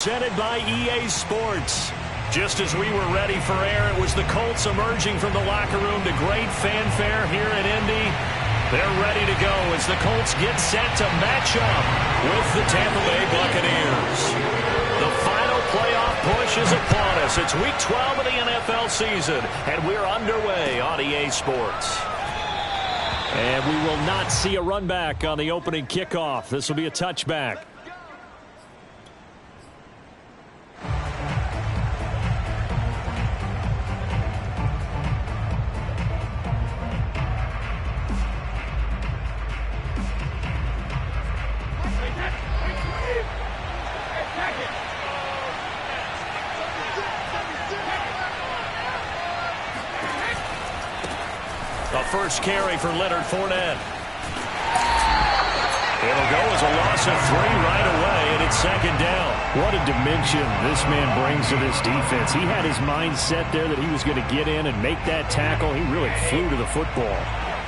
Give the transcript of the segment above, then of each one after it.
Presented by EA Sports. Just as we were ready for air, it was the Colts emerging from the locker room to great fanfare here in Indy. They're ready to go as the Colts get set to match up with the Tampa Bay Buccaneers. The final playoff push is upon us. It's Week 12 of the NFL season, and we're underway on EA Sports. And we will not see a run back on the opening kickoff. This will be a touchback. First carry for Leonard Fournette. It'll go as a loss of 3 right away, and it's second down. What a dimension this man brings to this defense. He had his mind set there that he was going to get in and make that tackle. He really flew to the football.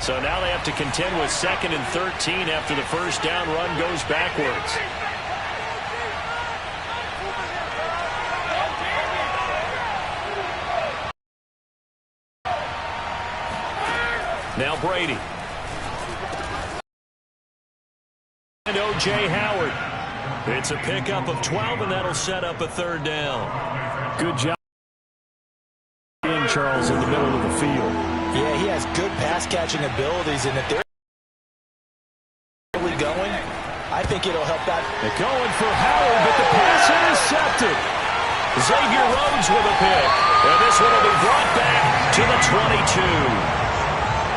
So now they have to contend with 2nd and 13 after the first down run goes backwards. Now Brady. And O.J. Howard. It's a pickup of 12, and that'll set up a 3rd down. Good job, Charles, in the middle of the field. Yeah, he has good pass-catching abilities, and if they're really going, I think it'll help that. They're going for Howard, but the pass intercepted. Xavier Rhodes with a pick, and this one will be brought back to the 22.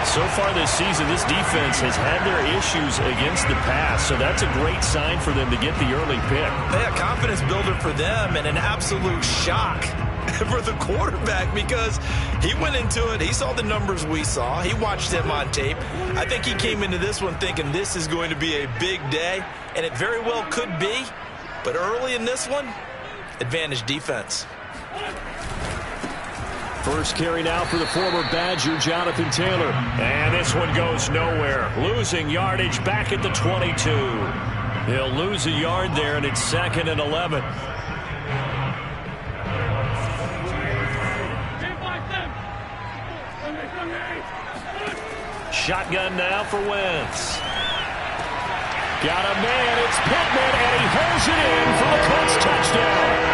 So far this season, this defense has had their issues against the pass, so that's a great sign for them to get the early pick. Yeah, confidence builder for them and an absolute shock for the quarterback because he went into it. He saw the numbers we saw. He watched him on tape. I think he came into this one thinking this is going to be a big day, and it very well could be. But early in this one, advantage defense. First carry now for the former Badger, Jonathan Taylor. And this one goes nowhere. Losing yardage back at the 22. He'll lose a yard there, and it's 2nd and 11. Shotgun now for Wentz. Got a man. It's Pittman, and he holds it in for the Colts touchdown.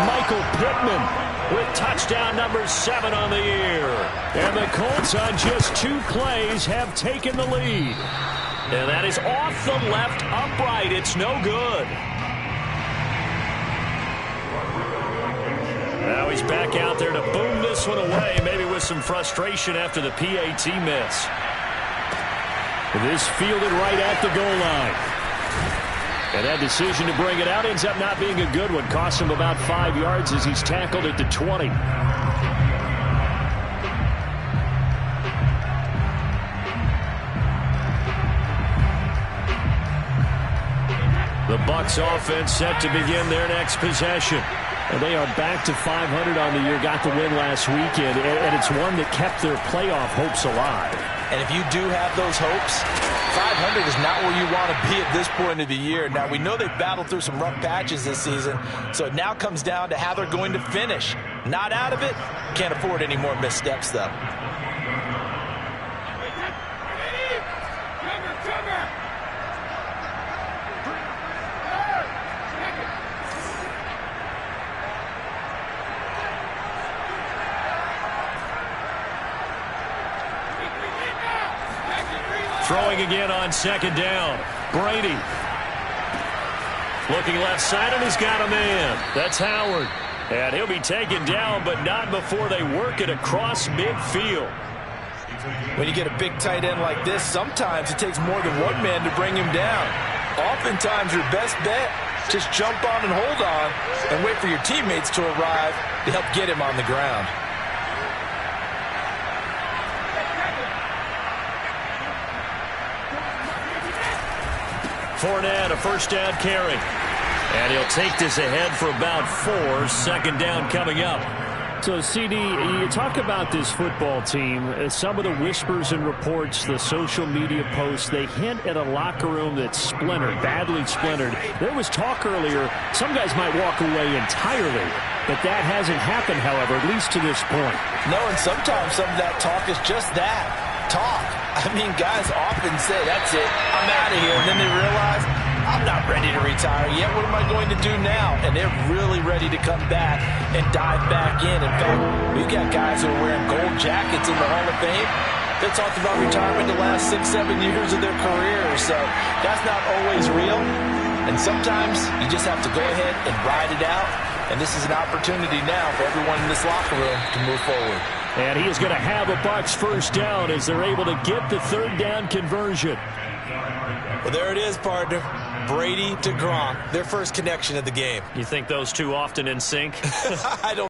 Michael Pittman with touchdown number 7 on the year. And the Colts on just 2 plays have taken the lead. And that is off the left upright. It's no good. Now he's back out there to boom this one away, maybe with some frustration after the PAT miss. This fielded right at the goal line. And that decision to bring it out ends up not being a good one. Costs him about 5 yards as he's tackled at the 20. The Bucs offense set to begin their next possession. And they are back to 500 on the year. Got the win last weekend, and it's one that kept their playoff hopes alive. And if you do have those hopes, 500 is not where you want to be at this point of the year. Now, we know they've battled through some rough patches this season, so it now comes down to how they're going to finish. Not out of it. Can't afford any more missteps, though. Throwing again on 2nd down. Brady. Looking left side, and he's got a man. That's Howard. And he'll be taken down, but not before they work it across midfield. When you get a big tight end like this, sometimes it takes more than one man to bring him down. Oftentimes, your best bet, just jump on and hold on and wait for your teammates to arrive to help get him on the ground. Fournette, a first down carry. And he'll take this ahead for about 4. 2nd down coming up. So, CD, you talk about this football team. Some of the whispers and reports, the social media posts, they hint at a locker room that's splintered, badly splintered. There was talk earlier, some guys might walk away entirely. But that hasn't happened, however, at least to this point. No, and sometimes some of that talk is just that, talk. I mean, guys often say, that's it, I'm out of here. And then they realize, I'm not ready to retire yet. What am I going to do now? And they're really ready to come back and dive back in. In fact, we've got guys who are wearing gold jackets in the Hall of Fame. They talked about retirement the last 6-7 years of their careers. So that's not always real. And sometimes you just have to go ahead and ride it out. And this is an opportunity now for everyone in this locker room to move forward. And he is going to have a Bucs first down as they're able to get the third down conversion. Well, there it is, partner. Brady to Gronk, their first connection of the game. You think those two often in sync? I don't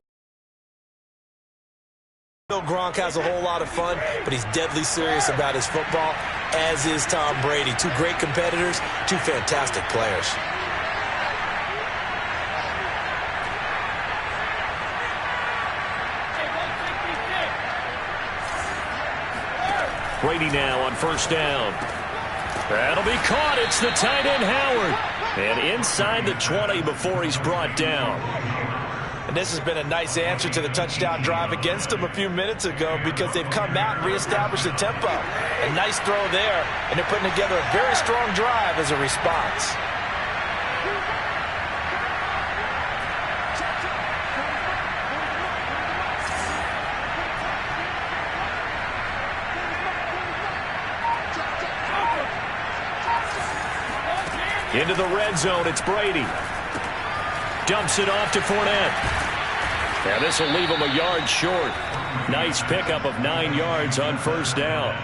know. Gronk has a whole lot of fun, but he's deadly serious about his football, as is Tom Brady. Two great competitors, two fantastic players. Brady now on first down. That'll be caught. It's the tight end, Howard. And inside the 20 before he's brought down. And this has been a nice answer to the touchdown drive against them a few minutes ago because they've come out and reestablished the tempo. A nice throw there, and they're putting together a very strong drive as a response. Into the red zone, it's Brady. Dumps it off to Fournette. And this will leave him a yard short. Nice pickup of 9 yards on first down.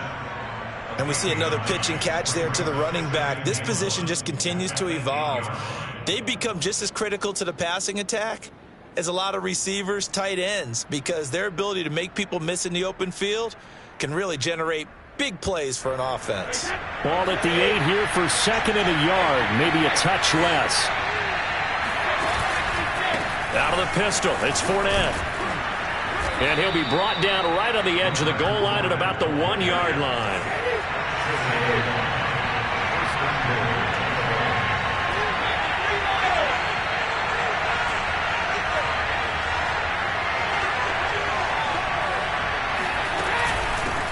And we see another pitch and catch there to the running back. This position just continues to evolve. They've become just as critical to the passing attack as a lot of receivers, tight ends, because their ability to make people miss in the open field can really generate big plays for an offense. Ball at the 8 here for second and a yard, maybe a touch less. Out of the pistol, it's Fournette. And he'll be brought down right on the edge of the goal line at about the 1 yard line.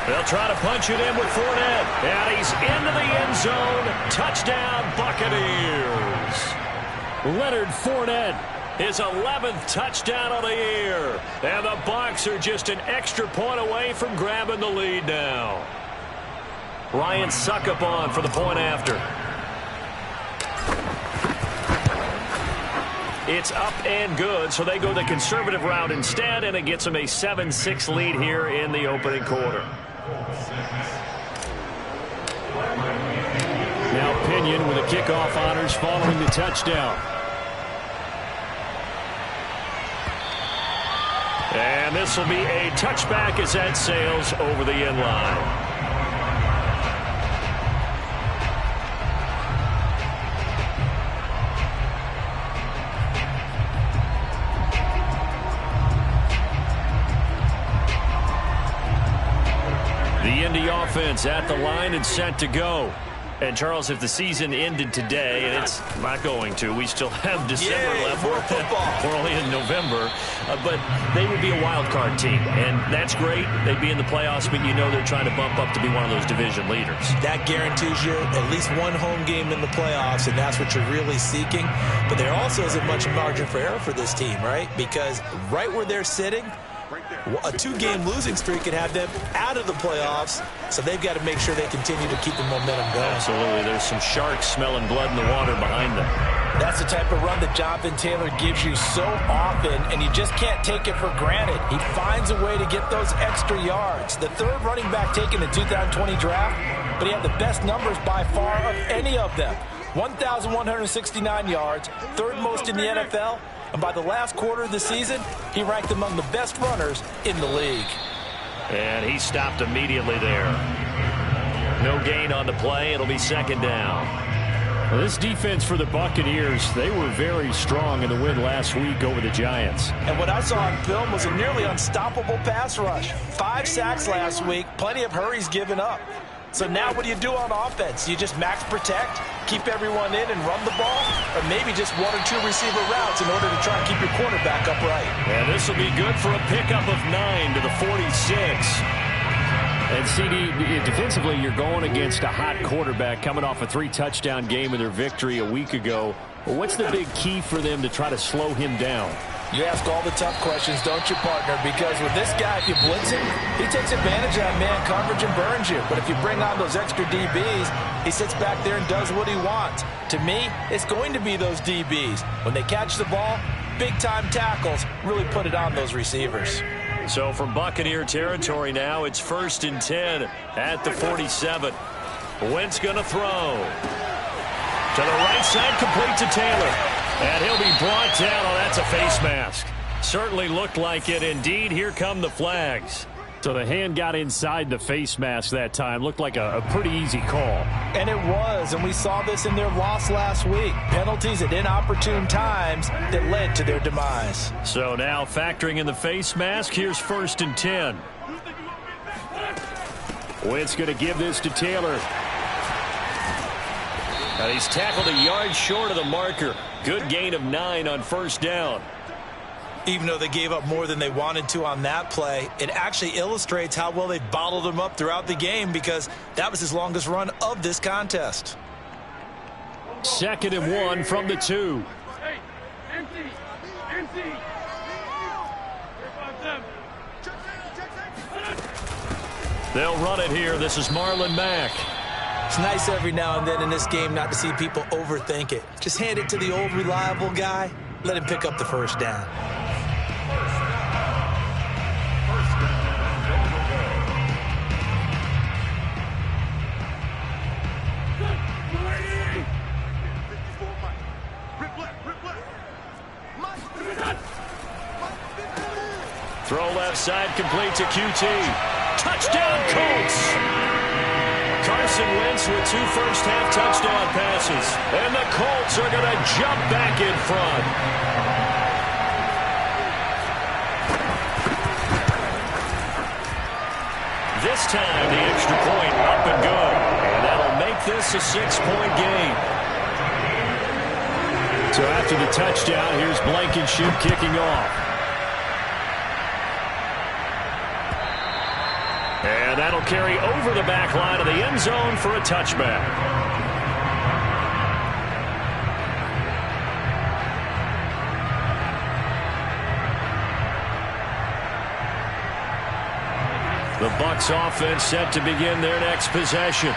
They'll try to punch it in with Fournette. And he's into the end zone. Touchdown, Buccaneers. Leonard Fournette. His 11th touchdown of the year. And the Bucs are just an extra point away from grabbing the lead now. Ryan Suckup on for the point after. It's up and good, so they go the conservative route instead, and it gets them a 7-6 lead here in the opening quarter. Now Pinion with the kickoff honors following the touchdown. And this will be a touchback as that sails over the end line. The Indy offense at the line and set to go. And, Charles, if the season ended today, and it's not going to, we still have December left. More football. We're only in November. But they would be a wild card team, and that's great. They'd be in the playoffs, but you know they're trying to bump up to be one of those division leaders. That guarantees you at least one home game in the playoffs, and that's what you're really seeking. But there also isn't much margin for error for this team, right? Because right where they're sitting, a 2-game losing streak could have them out of the playoffs, so they've got to make sure they continue to keep the momentum going. Absolutely. There's some sharks smelling blood in the water behind them. That's the type of run that Jonathan Taylor gives you so often, and you just can't take it for granted. He finds a way to get those extra yards. The third running back taken in the 2020 draft, but he had the best numbers by far of any of them. 1,169 yards, third most in the NFL. And by the last quarter of the season, he ranked among the best runners in the league. And he stopped immediately there. No gain on the play. It'll be second down. Well, this defense for the Buccaneers, they were very strong in the win last week over the Giants. And what I saw on film was a nearly unstoppable pass rush. 5 sacks last week, plenty of hurries given up. So now what do you do on offense? You just max protect, keep everyone in and run the ball, or maybe just 1 or 2 receiver routes in order to try and keep your quarterback upright. And this will be good for a pickup of 9 to the 46. And CD, defensively, you're going against a hot quarterback coming off a 3-touchdown game in their victory a week ago. Well, what's the big key for them to try to slow him down? You ask all the tough questions, don't you, partner? Because with this guy, if you blitz him, he takes advantage of that man coverage and burns you. But if you bring on those extra DBs, he sits back there and does what he wants. To me, it's going to be those DBs. When they catch the ball, big-time tackles really put it on those receivers. So from Buccaneer territory now, it's 1st and 10 at the 47. Wentz going to throw. To the right side, complete to Taylor. And he'll be brought down. Oh, that's a face mask. Certainly looked like it. Indeed, here come the flags. So the hand got inside the face mask that time. Looked like a pretty easy call. And it was, and we saw this in their loss last week. Penalties at inopportune times that led to their demise. So now factoring in the face mask, here's 1st and 10. Wentz going to give this to Taylor. And he's tackled a yard short of the marker. Good gain of 9 on 1st down. Even though they gave up more than they wanted to on that play, it actually illustrates how well they bottled him up throughout the game because that was his longest run of this contest. 2nd and 1 from the 2. They'll run it here. This is Marlon Mack. It's nice every now and then in this game not to see people overthink it. Just hand it to the old reliable guy. Let him pick up the 1st down. Throw left side, complete to QT. Touchdown, Colts! Carson Wentz with 2 first-half touchdown passes. And the Colts are going to jump back in front. This time, the extra point up and good. And that'll make this a 6-point game. So after the touchdown, here's Blankenship kicking off. And that'll carry over the back line of the end zone for a touchback. The Bucs offense set to begin their next possession.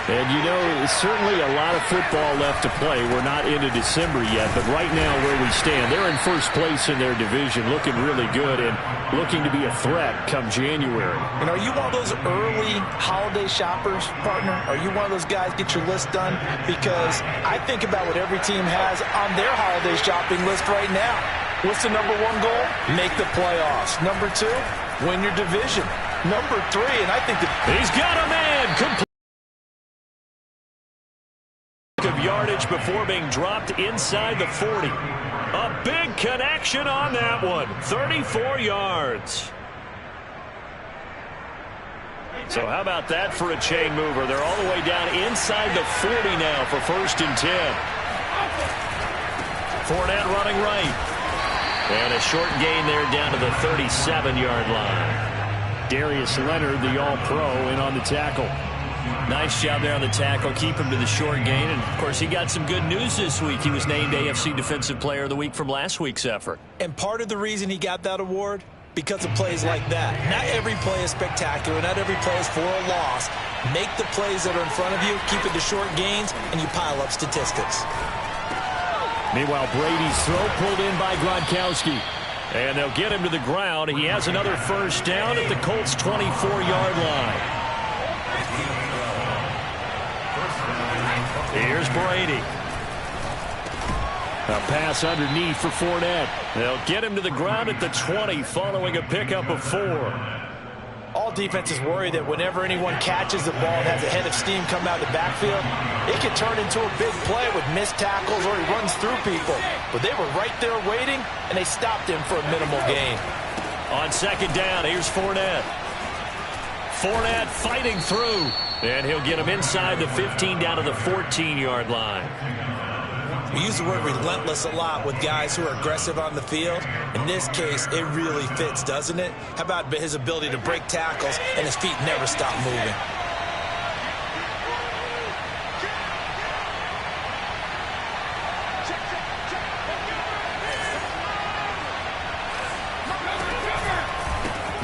And, you know, certainly a lot of football left to play. We're not into December yet, but right now where we stand, they're in first place in their division, looking really good and looking to be a threat come January. And are you one of those early holiday shoppers, partner? Are you one of those guys get your list done? Because I think about what every team has on their holiday shopping list right now. What's the number 1 goal? Make the playoffs. Number 2, win your division. Number 3, and I think that he's got a man complete. Of yardage before being dropped inside the 40. A big connection on that one. 34 yards. So how about that for a chain mover? They're all the way down inside the 40 now for 1st and 10. Fournette running right. And a short gain there down to the 37-yard line. Darius Leonard, the All-Pro, in on the tackle. Nice job there on the tackle. Keep him to the short gain. And, of course, he got some good news this week. He was named AFC Defensive Player of the Week from last week's effort. And part of the reason he got that award, because of plays like that. Not every play is spectacular. Not every play is for a loss. Make the plays that are in front of you, keep it to short gains, and you pile up statistics. Meanwhile, Brady's throw pulled in by Gronkowski. And they'll get him to the ground. He has another 1st down at the Colts' 24-yard line. Here's Brady. A pass underneath for Fournette. They'll get him to the ground at the 20 following a pickup of 4. All all defenses worry that whenever anyone catches the ball and has a head of steam come out of the backfield, it can turn into a big play with missed tackles or he runs through people. But they were right there waiting, and they stopped him for a minimal gain. On second down, here's Fournette. Fournette fighting through, and he'll get him inside the 15 down to the 14-yard line. We use the word relentless a lot with guys who are aggressive on the field. In this case, it really fits, doesn't it? How about his ability to break tackles and his feet never stop moving?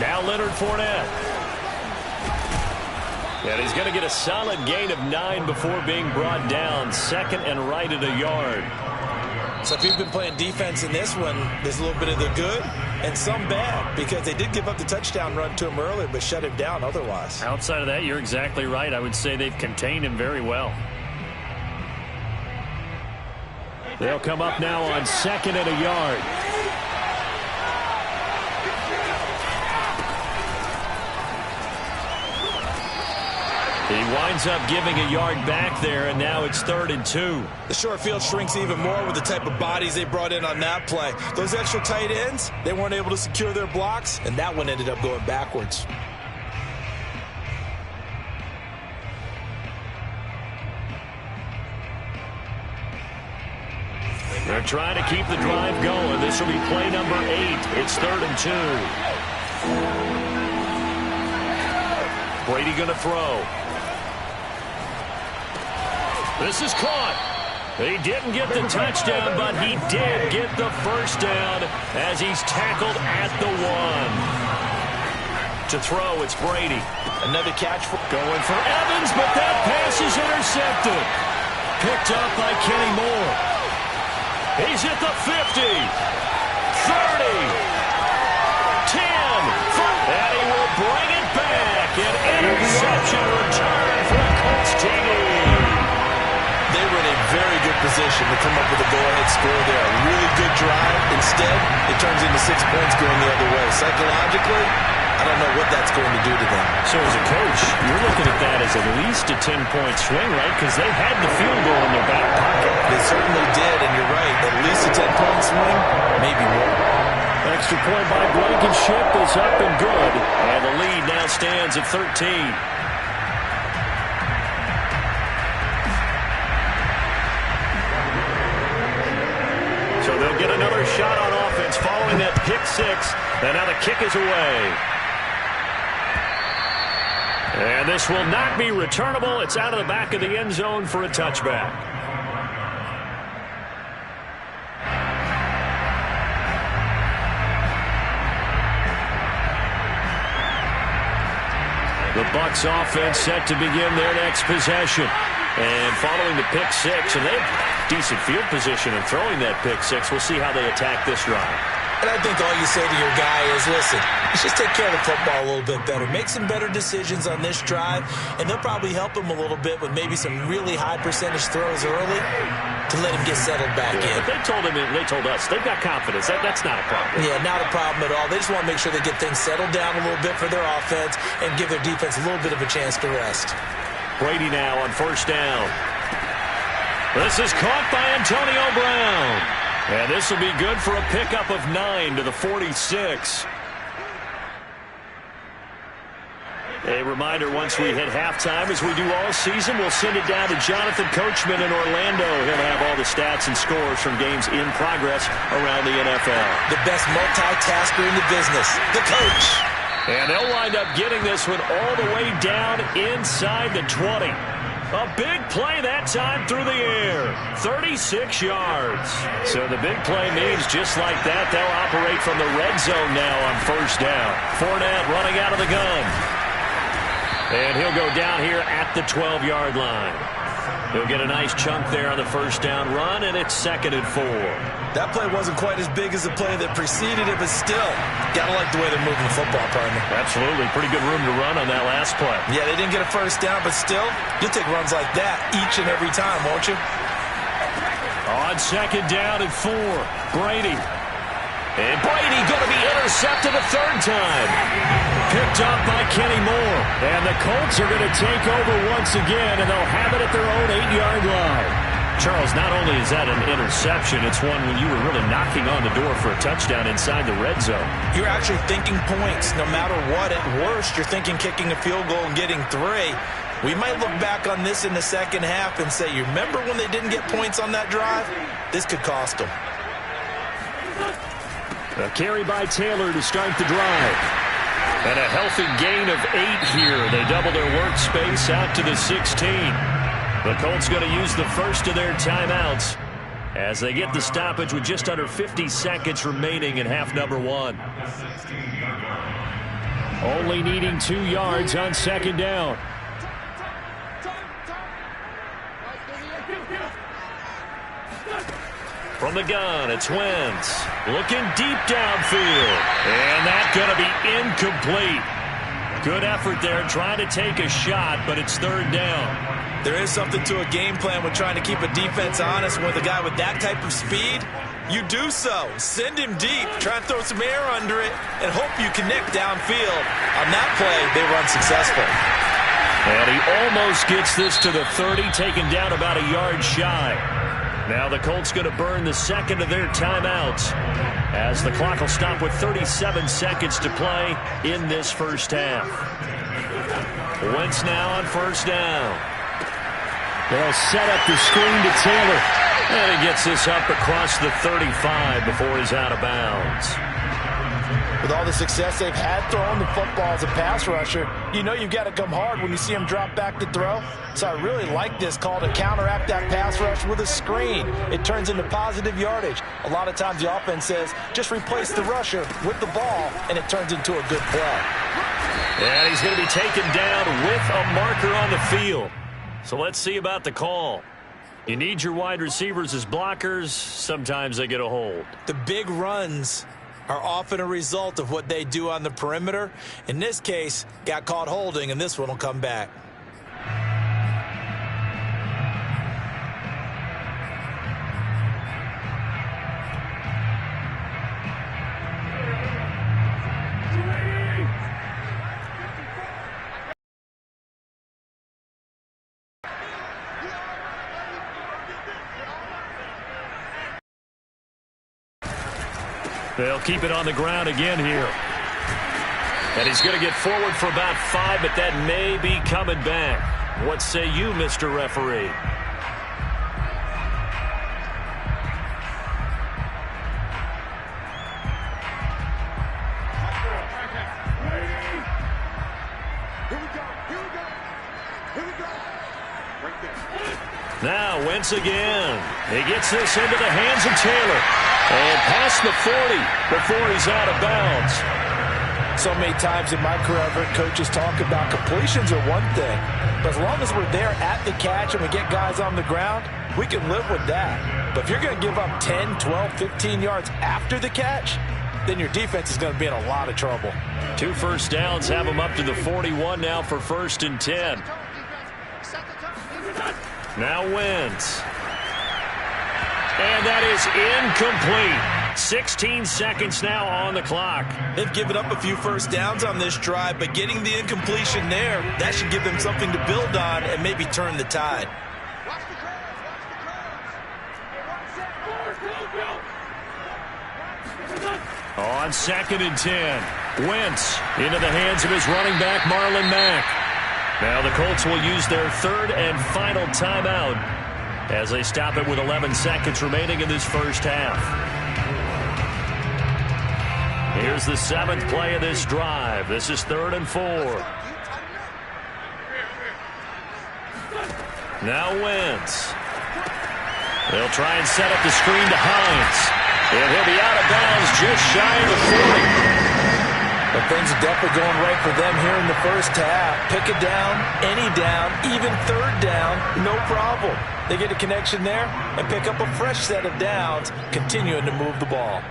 Now Leonard Fournette. And he's going to get a solid gain of 9 before being brought down. Second and right at a yard. So if you've been playing defense in this one, there's a little bit of the good and some bad, because they did give up the touchdown run to him earlier but shut him down otherwise. Outside of that, you're exactly right. I would say they've contained him very well. They'll come up now on second and a yard. He winds up giving a yard back there, and now it's 3rd and 2. The short field shrinks even more with the type of bodies they brought in on that play. Those extra tight ends, they weren't able to secure their blocks, and that one ended up going backwards. They're trying to keep the drive going. This will be play number 8. It's 3rd and 2. Brady going to throw. This is caught. He didn't get the touchdown, but he did get the first down as he's tackled at the 1. To throw, it's Brady. Another catch. Going for Evans, but that pass is intercepted. Picked up by Kenny Moore. He's at the 50, 30, 10, and he will bring it back. An interception return for a Colts TD. They were in a very good position to come up with a go-ahead score there. A really good drive. Instead, it turns into 6 points going the other way. Psychologically, I don't know what that's going to do to them. So as a coach, you're looking at that as at least a 10-point swing, right? Because they had the field goal in their back pocket. They certainly did, and you're right. At least a 10-point swing, maybe more. Extra point by Blankenship is up and good. And the lead now stands at 13. So they'll get another shot on offense following that pick 6. And now the kick is away. And this will not be returnable. It's out of the back of the end zone for a touchback. The Bucs offense set to begin their next possession. And following the pick 6, and they have decent field position in throwing that pick 6. We'll see how they attack this drive. And I think all you say to your guy is, listen, let's just take care of the football a little bit better. Make some better decisions on this drive, and they'll probably help him a little bit with maybe some really high percentage throws early to let him get settled back in. But they told us, they've got confidence. That's not a problem. Yeah, not a problem at all. They just want to make sure they get things settled down a little bit for their offense and give their defense a little bit of a chance to rest. Brady now on first down. This is caught by Antonio Brown. And this will be good for a pickup of 9 to the 46. A reminder, once we hit halftime, as we do all season, we'll send it down to Jonathan Coachman in Orlando. He'll have all the stats and scores from games in progress around the NFL. The best multitasker in the business, the coach. And they'll wind up getting this one all the way down inside the 20. A big play that time through the air. 36 yards. So the big play means just like that, they'll operate from the red zone now on first down. Fournette running out of the gun. And he'll go down here at the 12-yard line. He'll get a nice chunk there on the first down run, and it's 2nd and 4. That play wasn't quite as big as the play that preceded it, but still, gotta like the way they're moving the football, partner. Absolutely. Pretty good room to run on that last play. Yeah, they didn't get a first down, but still, you'll take runs like that each and every time, won't you? On 2nd down and 4, Brady. And Brady going to be intercepted a third time. Picked up by Kenny Moore. And the Colts are going to take over once again, and they'll have it at their own 8-yard line. Charles, not only is that an interception, it's one when you were really knocking on the door for a touchdown inside the red zone. You're actually thinking points. No matter what, at worst, you're thinking kicking a field goal and getting 3. We might look back on this in the second half and say, you remember when they didn't get points on that drive? This could cost them. A carry by Taylor to start the drive. And a healthy gain of 8 here. They double their workspace out to the 16. The Colts going to use the first of their timeouts as they get the stoppage with just under 50 seconds remaining in half number 1. Only needing 2 yards on second down. From the gun, it's Wentz. Looking deep downfield. And that's going to be incomplete. Good effort there, trying to take a shot, but it's third down. There is something to a game plan with trying to keep a defense honest. With a guy with that type of speed, you do so. Send him deep, try and throw some air under it, and hope you connect downfield. On that play, they run successful. And he almost gets this to the 30, taken down about a yard shy. Now the Colts going to burn the second of their timeouts as the clock will stop with 37 seconds to play in this first half. Wentz now on first down. They'll set up the screen to Taylor. And he gets this up across the 35 before he's out of bounds. With all the success they've had throwing the football as a pass rusher, you know you've got to come hard when you see him drop back to throw. So I really like this call to counteract that pass rush with a screen. It turns into positive yardage. A lot of times the offense says, just replace the rusher with the ball, and it turns into a good play. And he's going to be taken down with a marker on the field. So let's see about the call. You need your wide receivers as blockers. Sometimes they get a hold. The big runs are often a result of what they do on the perimeter. In this case, got caught holding, and this one will come back. They'll keep it on the ground again here. And he's going to get forward for about 5, but that may be coming back. What say you, Mr. Referee? Now Wentz again. He gets this into the hands of Taylor. And past the 40 before he's out of bounds. So many times in my career, I've heard coaches talk about completions are one thing. But as long as we're there at the catch and we get guys on the ground, we can live with that. But if you're going to give up 10, 12, 15 yards after the catch, then your defense is going to be in a lot of trouble. 2 first downs have them up to the 41 now for 1st and 10. Now Wentz. And that is incomplete. 16 seconds now on the clock. They've given up a few first downs on this drive, but getting the incompletion there, that should give them something to build on and maybe turn the tide. On 2nd and 10, Wentz into the hands of his running back, Marlon Mack. Now the Colts will use their 3rd and final timeout as they stop it with 11 seconds remaining in this first half. Here's the 7th play of this drive. This is 3rd and 4. Now Wentz. They'll try and set up the screen to Hines. And he'll be out of bounds just shy of the 40. But things are definitely going right for them here in the first half. Pick a down, any down, even 3rd down, no problem. They get a connection there and pick up a fresh set of downs, continuing to move the ball.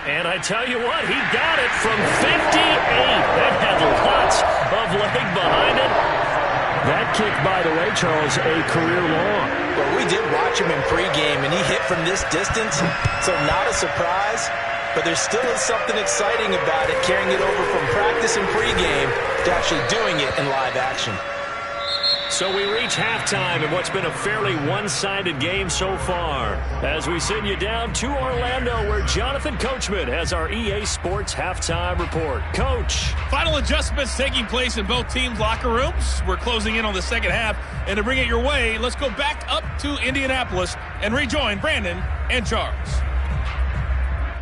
And I tell you what, he got it from 58. That had lots of leg behind it. That kick, by the way, Charles, a career long. Well, we did watch watch him in pregame, and he hit from this distance, so not a surprise. But there still is something exciting about it, carrying it over from practice and pregame to actually doing it in live action. So we reach halftime in what's been a fairly one-sided game so far, as we send you down to Orlando, where Jonathan Coachman has our EA Sports halftime report. Coach. Final adjustments taking place in both teams' locker rooms. We're closing in on the second half, and to bring it your way, let's go back up to Indianapolis and rejoin Brandon and Charles.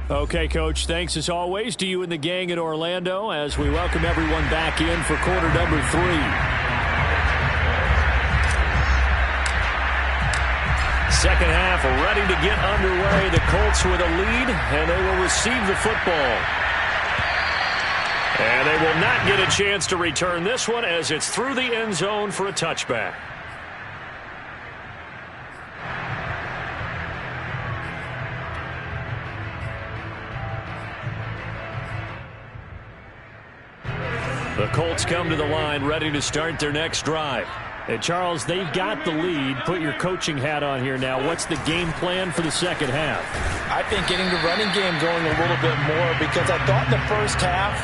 Okay, Coach, thanks as always to you and the gang in Orlando as we welcome everyone back in for quarter number 3. Second half ready to get underway. The Colts with a lead, and they will receive the football. And they will not get a chance to return this one as it's through the end zone for a touchback. The Colts come to the line ready to start their next drive. And Charles, they've got the lead. Put your coaching hat on here now. What's the game plan for the second half? I think getting the running game going a little bit more, because I thought in the first half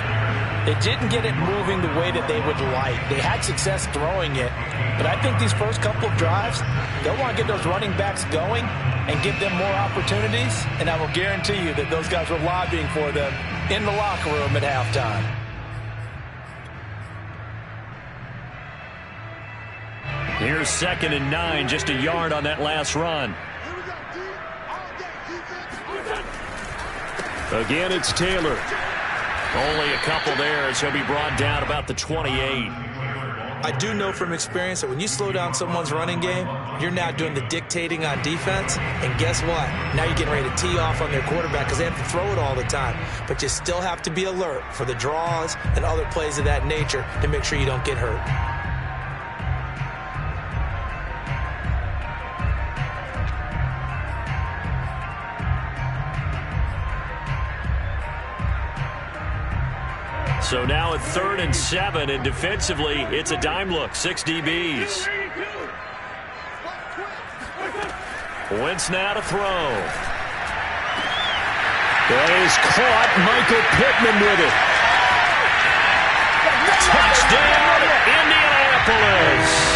they didn't get it moving the way that they would like. They had success throwing it, but I think these first couple of drives, they'll want to get those running backs going and give them more opportunities, and I will guarantee you that those guys were lobbying for them in the locker room at halftime. Here's 2nd and 9, just a yard on that last run. Again, it's Taylor. Only a couple there as he'll be brought down about the 28. I do know from experience that when you slow down someone's running game, you're now doing the dictating on defense. And guess what? Now you're getting ready to tee off on their quarterback because they have to throw it all the time. But you still have to be alert for the draws and other plays of that nature to make sure you don't get hurt. So now at 3rd and 7, and defensively, it's a dime look, 6 DBs. Wentz now to throw. That is caught. Michael Pittman with it. Touchdown, Indianapolis.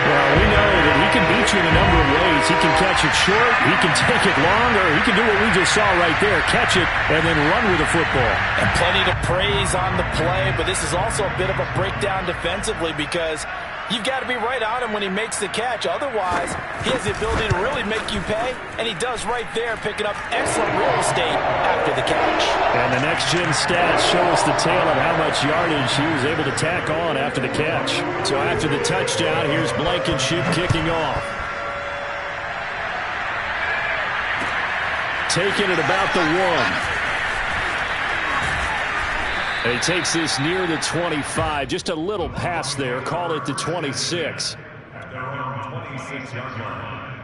Well, we know that he can beat you in a number of ways. He can catch it short, he can take it long, or he can do what we just saw right there, catch it and then run with the football. And plenty to praise on the play, but this is also a bit of a breakdown defensively because you've got to be right on him when he makes the catch. Otherwise, he has the ability to really make you pay, and he does right there, picking up excellent real estate after the catch. And the next-gen stats show us the tail of how much yardage he was able to tack on after the catch. So after the touchdown, here's Blankenship kicking off. Taking it about the 1. And he takes this near the 25. Just a little pass there. Call it the 26. At their own 26-yard line.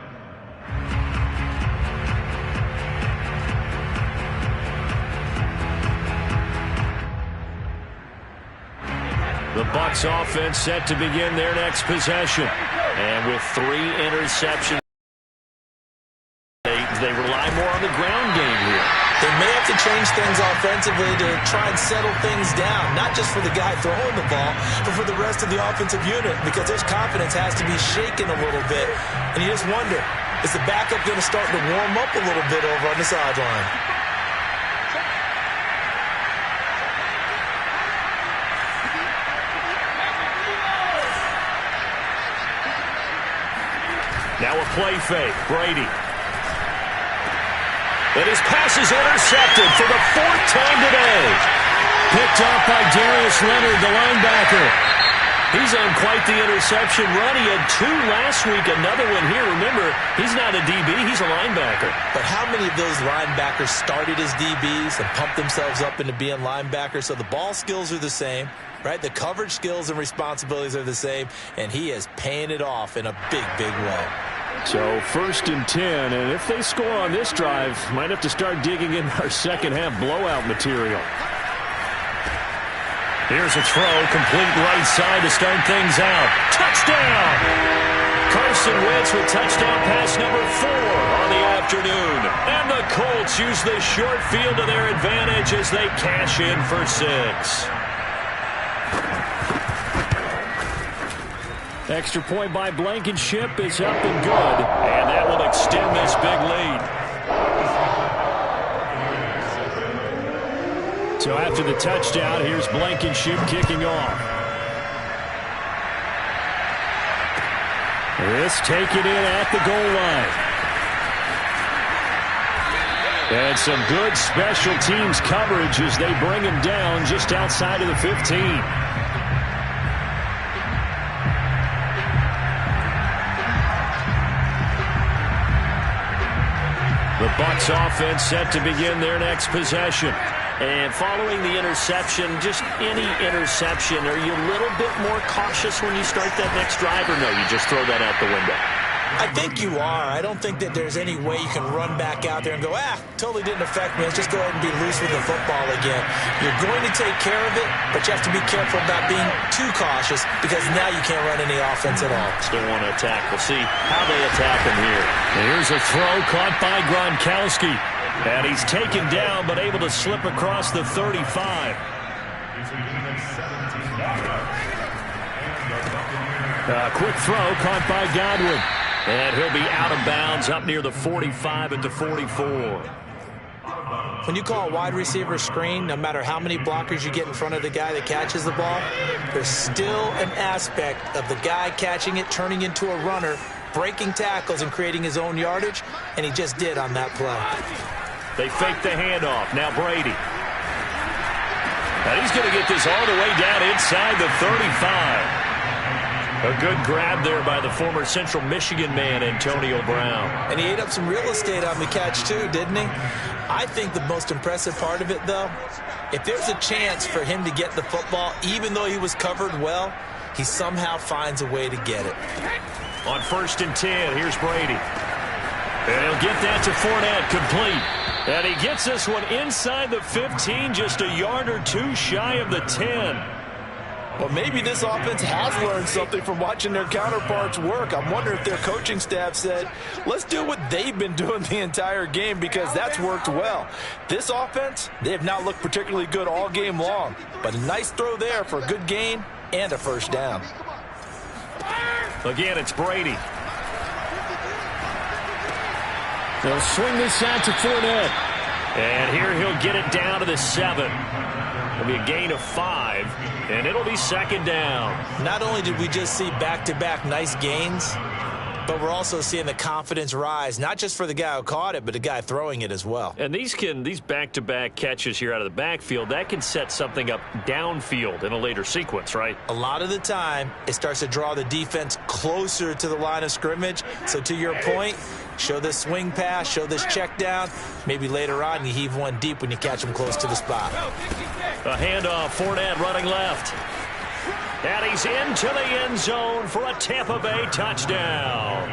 The Bucs offense set to begin their next possession. And with 3 interceptions, they rely more on the ground game here. They may have to change things offensively to try and settle things down, not just for the guy throwing the ball, but for the rest of the offensive unit, because their confidence has to be shaken a little bit. And you just wonder, is the backup going to start to warm up a little bit over on the sideline? Now a play fake. Brady. And his pass is intercepted for the 4th time today. Picked up by Darius Leonard, the linebacker. He's on quite the interception run. He had 2 last week, another one here. Remember, he's not a DB, he's a linebacker. But how many of those linebackers started as DBs and pumped themselves up into being linebackers? So the ball skills are the same, right? The coverage skills and responsibilities are the same, and he is paying it off in a big, big way. So 1st and 10, and if they score on this drive, might have to start digging in our second half blowout material. Here's a throw, complete right side to start things out. Touchdown! Carson Carson Wentz with touchdown pass number 4 on the afternoon. And the Colts use the short field to their advantage as they cash in for 6. Extra point by Blankenship is up and good. And that will extend this big lead. So after the touchdown, here's Blankenship kicking off. This taken in at the goal line. And some good special teams coverage as they bring him down just outside of the 15. The Bucs offense set to begin their next possession. And following the interception, just any interception, are you a little bit more cautious when you start that next drive, or no, you just throw that out the window? I think you are. I don't think that there's any way you can run back out there and go, totally didn't affect me. Let's just go ahead and be loose with the football again. You're going to take care of it, but you have to be careful about being too cautious because now you can't run any offense at all. Still want to attack. We'll see how they attack him here. Here's a throw caught by Gronkowski. And he's taken down but able to slip across the 35. A quick throw caught by Godwin. And he'll be out of bounds up near the 45 at the 44. When you call a wide receiver screen, no matter how many blockers you get in front of the guy that catches the ball, there's still an aspect of the guy catching it, turning into a runner, breaking tackles and creating his own yardage, and he just did on that play. They fake the handoff. Now Brady. And he's going to get this all the way down inside the 35. A good grab there by the former Central Michigan man, Antonio Brown. And he ate up some real estate on the catch, too, didn't he? I think the most impressive part of it, though, if there's a chance for him to get the football, even though he was covered well, he somehow finds a way to get it. On 1st and 10, here's Brady. And he'll get that to Fournette, complete. And he gets this one inside the 15, just a yard or two shy of the 10. Well, maybe this offense has learned something from watching their counterparts work. I'm wondering if their coaching staff said, let's do what they've been doing the entire game because that's worked well. This offense, they have not looked particularly good all game long. But a nice throw there for a good gain and a first down. Again, it's Brady. They'll swing this out to Fournette. And here he'll get it down to the 7. It'll be a gain of 5, and it'll be 2nd down. Not only did we just see back-to-back nice gains, but we're also seeing the confidence rise, not just for the guy who caught it, but the guy throwing it as well. And these back-to-back catches here out of the backfield, that can set something up downfield in a later sequence, right? A lot of the time, it starts to draw the defense closer to the line of scrimmage. So to your point, show this swing pass, show this check down. Maybe later on you heave one deep when you catch him close to the spot. A handoff, Fournette running left. And he's into the end zone for a Tampa Bay touchdown.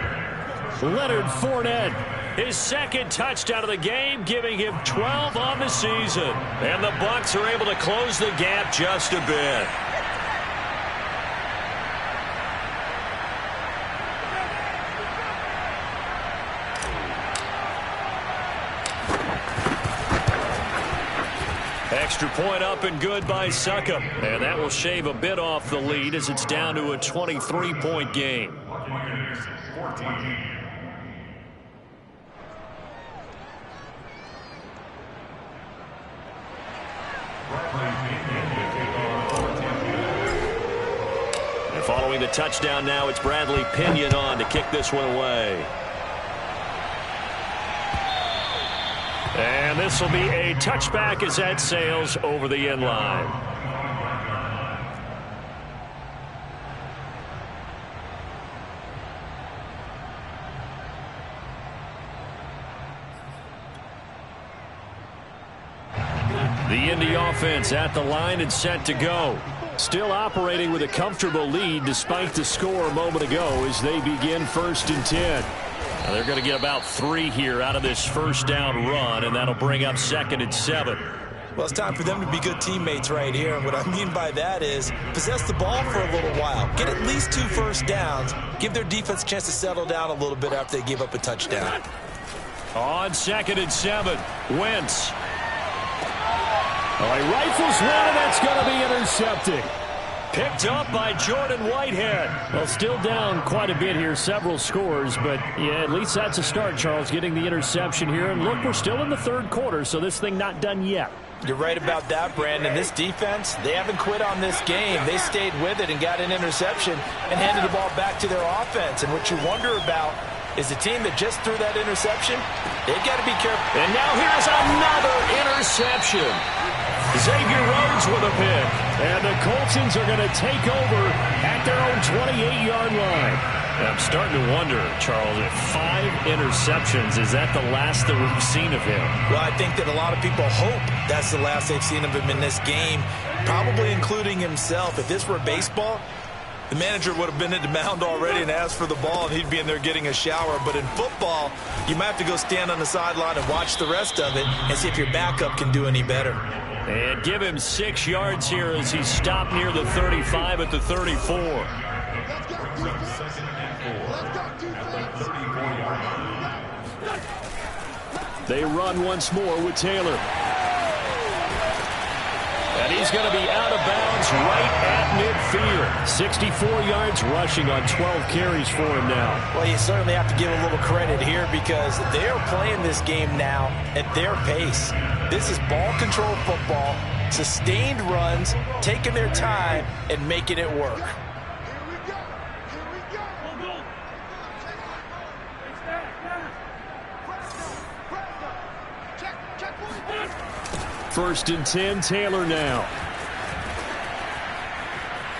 Leonard Fournette. His 2nd touchdown of the game, giving him 12 on the season. And the Bucs are able to close the gap just a bit. Extra point up and good by Succop. And that will shave a bit off the lead as it's down to a 23-point game. And following the touchdown now, it's Bradley Pinion on to kick this one away. And this will be a touchback as that sails over the end line. The Indy offense at the line and set to go. Still operating with a comfortable lead despite the score a moment ago as they begin 1st and 10. Now they're going to get about 3 here out of this first down run, and that'll bring up 2nd and 7. Well, it's time for them to be good teammates right here. And what I mean by that is possess the ball for a little while. Get at least 2 first downs. Give their defense a chance to settle down a little bit after they give up a touchdown. On 2nd and 7, Wentz. He rifles one, and that's going to be intercepted. Picked up by Jordan Whitehead. Well, still down quite a bit here, several scores, but yeah, at least that's a start, Charles, getting the interception here. And look, we're still in the 3rd quarter, so this thing not done yet. You're right about that, Brandon. This defense, they haven't quit on this game. They stayed with it and got an interception and handed the ball back to their offense. And what you wonder about is the team that just threw that interception, they've got to be careful. And now here's another interception. Xavier Rhodes with a pick. And the Coltsons are going to take over at their own 28-yard line. I'm starting to wonder, Charles, if 5 interceptions, is that the last that we've seen of him? Well, I think that a lot of people hope that's the last they've seen of him in this game, probably including himself. If this were baseball, the manager would have been at the mound already and asked for the ball, and he'd be in there getting a shower. But in football, you might have to go stand on the sideline and watch the rest of it and see if your backup can do any better. And give him 6 yards here as he stopped near the 35 at the 34. They run once more with Taylor. And he's going to be out of bounds right at midfield. 64 yards rushing on 12 carries for him now. Well, you certainly have to give a little credit here because they're playing this game now at their pace. This is ball control football, sustained runs, taking their time and making it work. First and 10, Taylor now.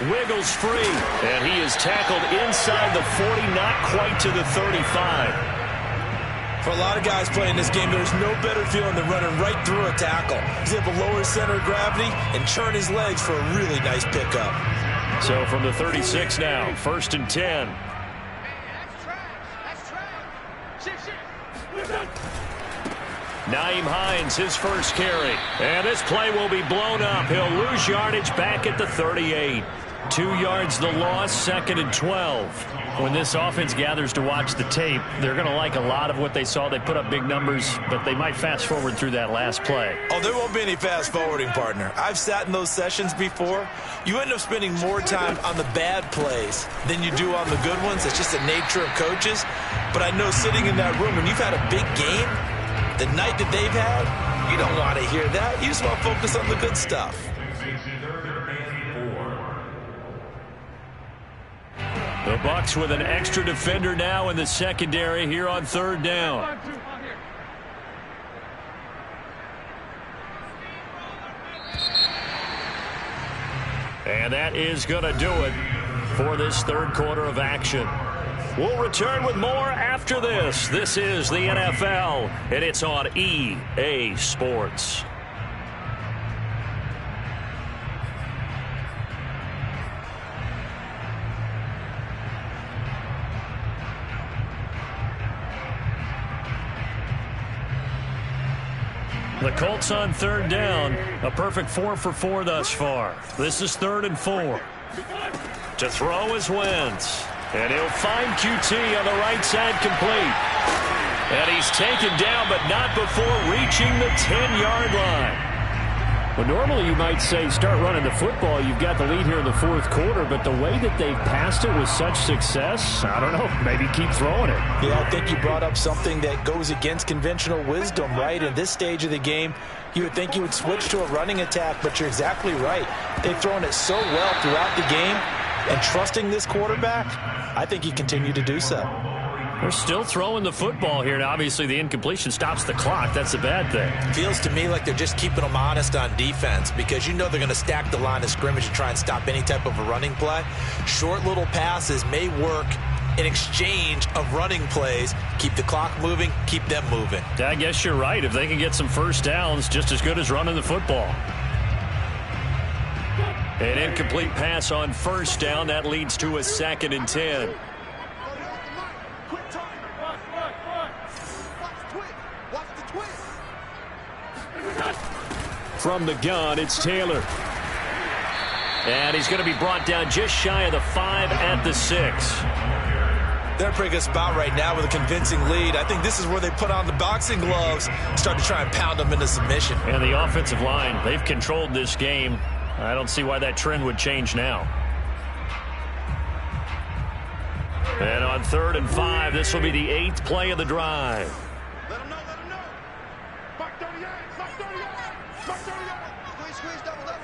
Wiggles free, and he is tackled inside the 40, not quite to the 35. For a lot of guys playing this game, there's no better feeling than running right through a tackle. He's able to lower his center of gravity and churn his legs for a really nice pickup. So from the 36 now, first and 10. Nyheim Hines, his first carry. And this play will be blown up. He'll lose yardage back at the 38. 2 yards the loss, 2nd and 12. When this offense gathers to watch the tape, they're going to like a lot of what they saw. They put up big numbers, but they might fast forward through that last play. Oh, there won't be any fast forwarding, partner. I've sat in those sessions before. You end up spending more time on the bad plays than you do on the good ones. It's just the nature of coaches. But I know sitting in that room, when you've had a big game, the night that they've had, you don't want to hear that. You just want to focus on the good stuff. The Bucs with an extra defender now in the secondary here on 3rd down. And that is going to do it for this 3rd quarter of action. We'll return with more after this. This is the NFL, and it's on EA Sports. The Colts on 3rd down. A perfect 4 for 4 thus far. This is 3rd and 4. To throw is Wentz. And he'll find QT on the right side complete. And he's taken down, but not before reaching the 10-yard line. Well, normally you might say start running the football. You've got the lead here in the 4th quarter, but the way that they've passed it with such success, I don't know, maybe keep throwing it. Yeah, I think you brought up something that goes against conventional wisdom, right? In this stage of the game, you would think you would switch to a running attack, but you're exactly right. They've thrown it so well throughout the game, and trusting this quarterback, I think he continued to do so. They're still throwing the football here, and obviously the incompletion stops the clock. That's a bad thing. Feels to me like they're just keeping them honest on defense because you know they're going to stack the line of scrimmage and try and stop any type of a running play. Short little passes may work in exchange of running plays. Keep the clock moving, keep them moving. I guess you're right. If they can get some first downs, just as good as running the football. An incomplete pass on 1st down. That leads to a 2nd and 10. From the gun, it's Taylor. And he's going to be brought down just shy of the 5 at the 6. They're in a pretty good spot right now with a convincing lead. I think this is where they put on the boxing gloves and start to try and pound them into submission. And the offensive line, they've controlled this game. I don't see why that trend would change now. And on 3rd and 5, this will be the 8th play of the drive. Let him know, let him know. Mark 38, Mark 38, Mark 38. Squeeze, double, double.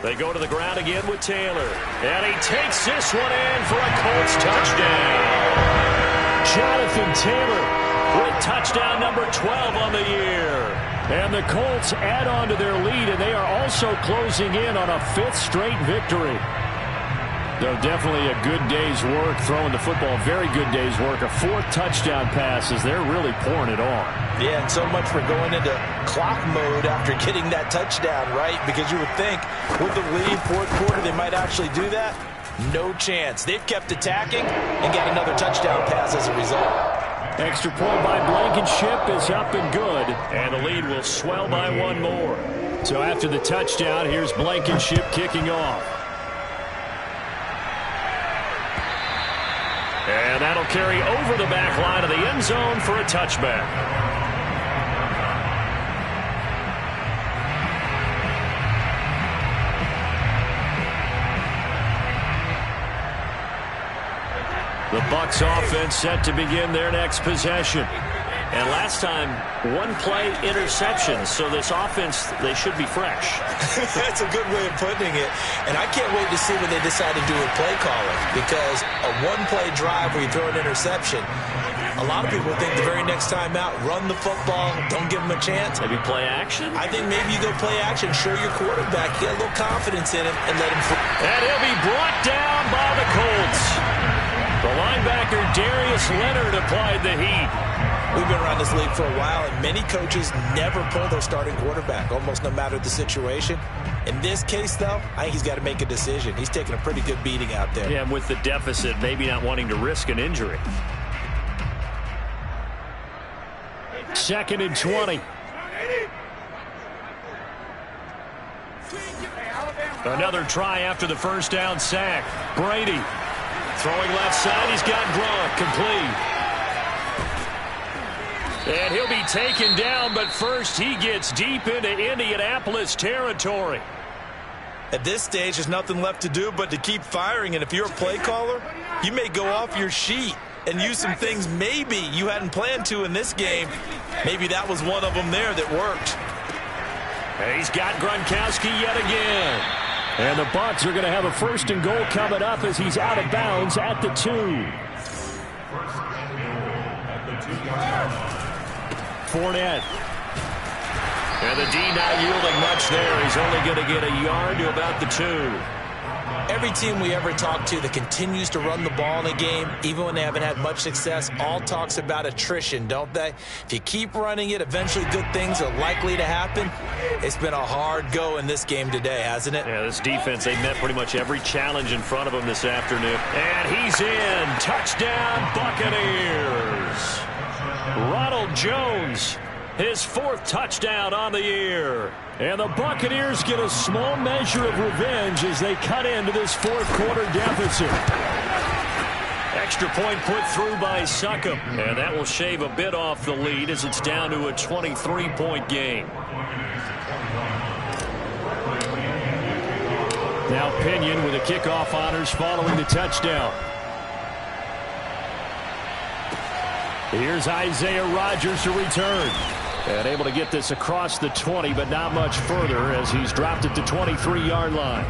They go to the ground again with Taylor. And he takes this one in for a Colts touchdown. Jonathan Taylor with touchdown number 12 on the year. And the Colts add on to their lead, and they are also closing in on a 5th straight victory. Though definitely a good day's work throwing the football. Very good day's work. A 4th touchdown pass as they're really pouring it on. Yeah, and so much for going into clock mode after getting that touchdown, right? Because you would think with the lead, 4th quarter, they might actually do that. No chance. They've kept attacking and got another touchdown pass as a result. Extra point by Blankenship is up and good. And the lead will swell by 1 more. So after the touchdown, here's Blankenship kicking off. And that'll carry over the back line of the end zone for a touchback. The Bucs offense set to begin their next possession. And last time, 1-play interception. So this offense, they should be fresh. That's a good way of putting it. And I can't wait to see what they decide to do with play calling. Because a 1-play drive where you throw an interception, a lot of people think the very next time out, run the football, don't give them a chance. Maybe play action? I think maybe you go play action, show your quarterback, get a little confidence in him, and let him throw. And he'll be brought down by the Colts. The linebacker, Darius Leonard, applied the heat. We've been around this league for a while, and many coaches never pull their starting quarterback, almost no matter the situation. In this case, though, I think he's got to make a decision. He's taking a pretty good beating out there. Yeah, with the deficit, maybe not wanting to risk an injury. 2nd and 20. Another try after the first down sack. Brady throwing left side. He's got Gronk complete. And he'll be taken down, but first he gets deep into Indianapolis territory. At this stage, there's nothing left to do but to keep firing. And if you're a play caller, you may go off your sheet and use some things maybe you hadn't planned to in this game. Maybe that was one of them there that worked. And he's got Gronkowski yet again. And the Bucs are going to have a 1st and goal coming up as he's out of bounds at the 2. Fournette. And the D not yielding much there. He's only going to get a yard to about the 2. Every team we ever talk to that continues to run the ball in a game, even when they haven't had much success, all talks about attrition, don't they? If you keep running it, eventually good things are likely to happen. It's been a hard go in this game today, hasn't it? Yeah, this defense, they met pretty much every challenge in front of them this afternoon. And he's in. Touchdown, Buccaneers. Ronald Jones, his 4th touchdown on the year. And the Buccaneers get a small measure of revenge as they cut into this 4th quarter deficit. Extra point put through by Succop. And that will shave a bit off the lead as it's down to a 23-point game. Now Pinion with the kickoff honors following the touchdown. Here's Isaiah Rodgers to return. And able to get this across the 20, but not much further as he's dropped it to 23-yard line.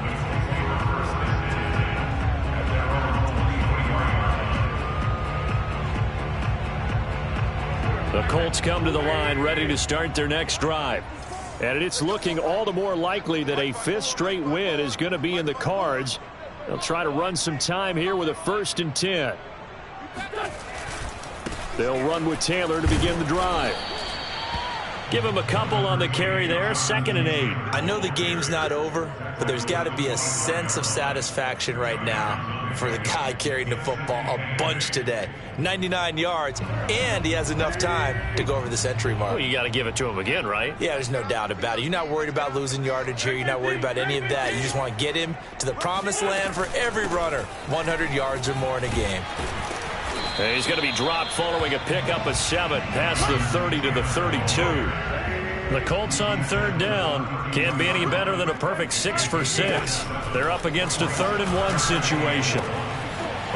The Colts come to the line ready to start their next drive. And it's looking all the more likely that a 5th straight win is going to be in the cards. They'll try to run some time here with a 1st and 10. They'll run with Taylor to begin the drive. Give him a couple on the carry there, 2nd and 8. I know the game's not over, but there's got to be a sense of satisfaction right now for the guy carrying the football a bunch today. 99 yards, and he has enough time to go over the century mark. Well, you got to give it to him again, right? Yeah, there's no doubt about it. You're not worried about losing yardage here. You're not worried about any of that. You just want to get him to the promised land for every runner, 100 yards or more in a game. And he's going to be dropped following a pickup of 7 past the 30 to the 32. The Colts on 3rd down can't be any better than a perfect 6 for 6. They're up against a 3rd and 1 situation.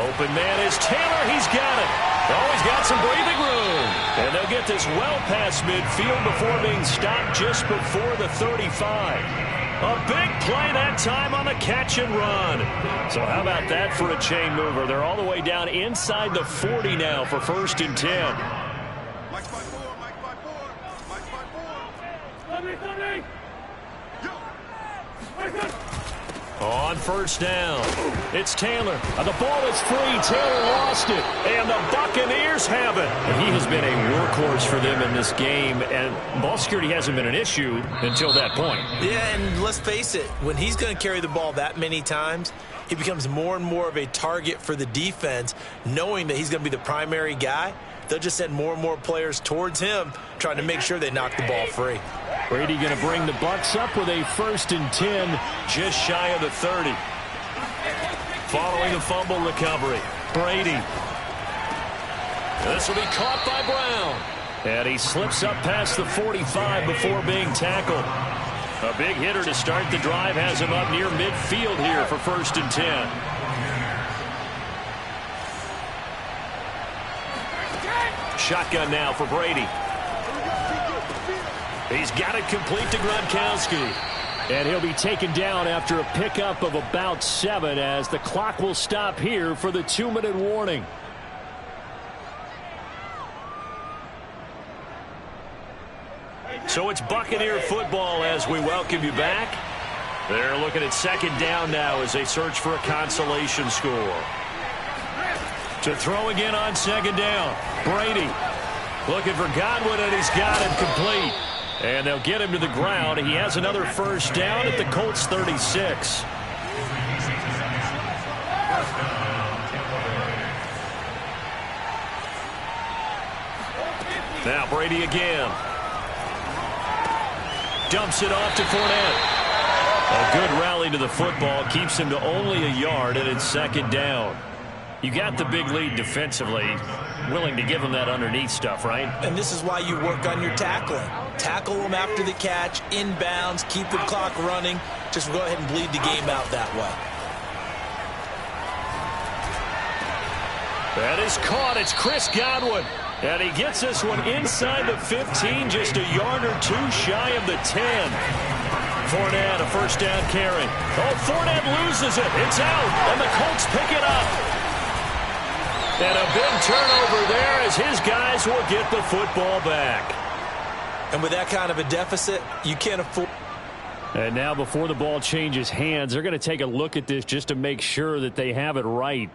Open man is Taylor. He's got it. Oh, he's got some breathing room. And they'll get this well past midfield before being stopped just before the 35. A big play that time on the catch and run. So how about that for a chain mover? They're all the way down inside the 40 now for 1st and 10. Mike's by 4, Mike's by 4, Mike's by 4. On 1st down, it's Taylor. The ball is free. Taylor lost it, and the Buccaneers have it. And he has been a workhorse for them in this game, and ball security hasn't been an issue until that point. Yeah, and let's face it, when he's going to carry the ball that many times, he becomes more and more of a target for the defense, knowing that he's going to be the primary guy. They'll just send more and more players towards him, trying to make sure they knock the ball free. Brady going to bring the Bucs up with a 1st and 10, just shy of the 30. Following a fumble recovery, Brady. This will be caught by Brown. And he slips up past the 45 before being tackled. A big hitter to start the drive has him up near midfield here for 1st and 10. Shotgun now for Brady. He's got it complete to Gronkowski. And he'll be taken down after a pickup of about 7 as the clock will stop here for the 2-minute warning. So it's Buccaneer football as we welcome you back. They're looking at 2nd down now as they search for a consolation score. To throw again on 2nd down. Brady looking for Godwin, and he's got it complete. And they'll get him to the ground. He has another 1st down at the Colts 36. Now Brady again. Dumps it off to Fournette. A good rally to the football keeps him to only a yard, and it's 2nd down. You got the big lead defensively, willing to give them that underneath stuff, right? And this is why you work on your tackling. Tackle them after the catch, inbounds, keep the clock running. Just go ahead and bleed the game out that way. That is caught. It's Chris Godwin. And he gets this one inside the 15, just a yard or 2 shy of the 10. Fournette, a 1st down carry. Oh, Fournette loses it. It's out, and the Colts pick it up. And a big turnover there as his guys will get the football back. And with that kind of a deficit, you can't afford. And now before the ball changes hands, they're going to take a look at this just to make sure that they have it right.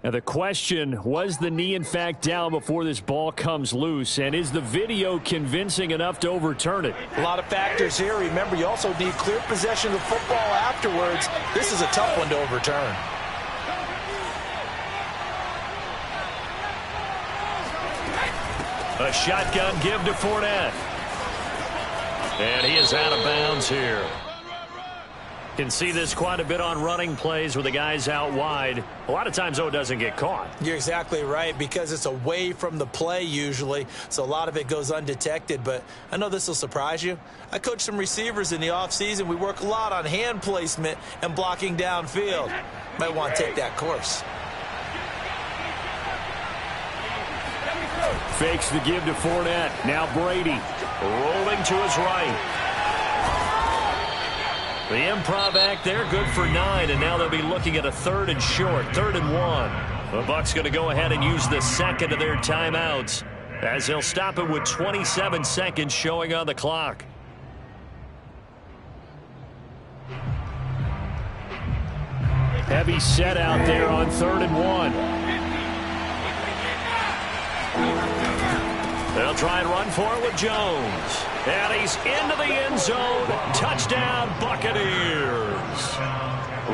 Now the question, was the knee in fact down before this ball comes loose? And is the video convincing enough to overturn it? A lot of factors here. Remember, you also need clear possession of football afterwards. This is a tough one to overturn. A shotgun give to Fournette. And he is out of bounds here. Can see this quite a bit on running plays with the guys out wide. A lot of times, though, it doesn't get caught. You're exactly right, because it's away from the play usually, so a lot of it goes undetected. But I know this will surprise you. I coach some receivers in the offseason. We work a lot on hand placement and blocking downfield. Might want to take that course. Fakes the give to Fournette. Now Brady rolling to his right. The improv act there, good for 9, and now they'll be looking at a 3rd and short, 3rd and 1. The Bucs going to go ahead and use the 2nd of their timeouts as they'll stop it with 27 seconds showing on the clock. Heavy set out there on 3rd and 1. They'll try and run for it with Jones. And he's into the end zone. Touchdown, Buccaneers.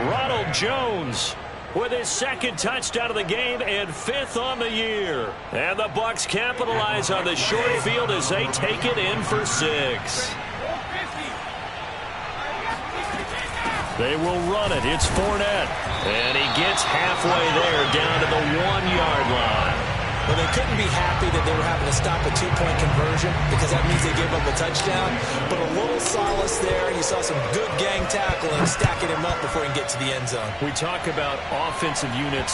Ronald Jones with his second touchdown of the game and 5th on the year. And the Bucs capitalize on the short field as they take it in for 6. They will run it. It's Fournette. And he gets halfway there down to the 1-yard line. Well, they couldn't be happy that they were having to stop a 2-point conversion because that means they gave up a touchdown. But a little solace there. You saw some good gang tackling, stacking him up before he can get to the end zone. We talk about offensive units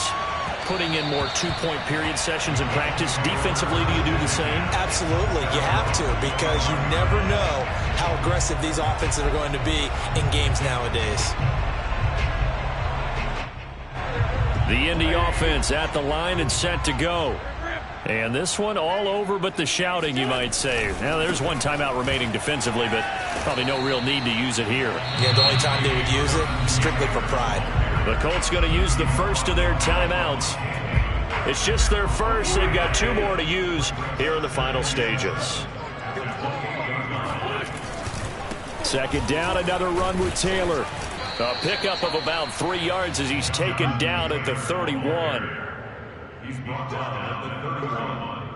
putting in more 2-point period sessions in practice. Defensively, do you do the same? Absolutely. You have to because you never know how aggressive these offenses are going to be in games nowadays. The Indy offense at the line and set to go. And this one all over but the shouting, you might say. Now, there's one timeout remaining defensively, but probably no real need to use it here. Yeah, the only time they would use it, strictly for pride. The Colts going to use the first of their timeouts. It's just their first. They've got 2 more to use here in the final stages. Second down, another run with Taylor. A pickup of about 3 yards as he's taken down at the 31. He's brought down at the 31.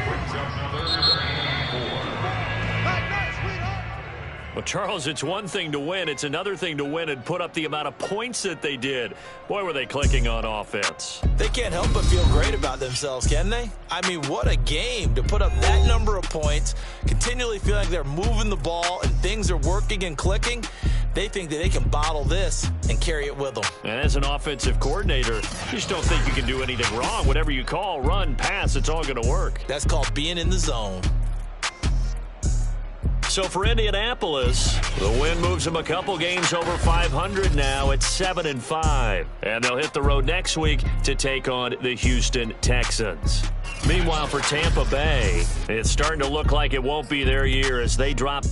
Brings up number 4. Well, Charles, it's one thing to win. It's another thing to win and put up the amount of points that they did. Boy, were they clicking on offense. They can't help but feel great about themselves, can they? I mean, what a game to put up that number of points, continually feel like they're moving the ball and things are working and clicking. They think that they can bottle this and carry it with them. And as an offensive coordinator, you just don't think you can do anything wrong. Whatever you call, run, pass, it's all going to work. That's called being in the zone. So for Indianapolis, the win moves them a couple games over 500 now at 7-5. And they'll hit the road next week to take on the Houston Texans. Meanwhile, for Tampa Bay, it's starting to look like it won't be their year as they drop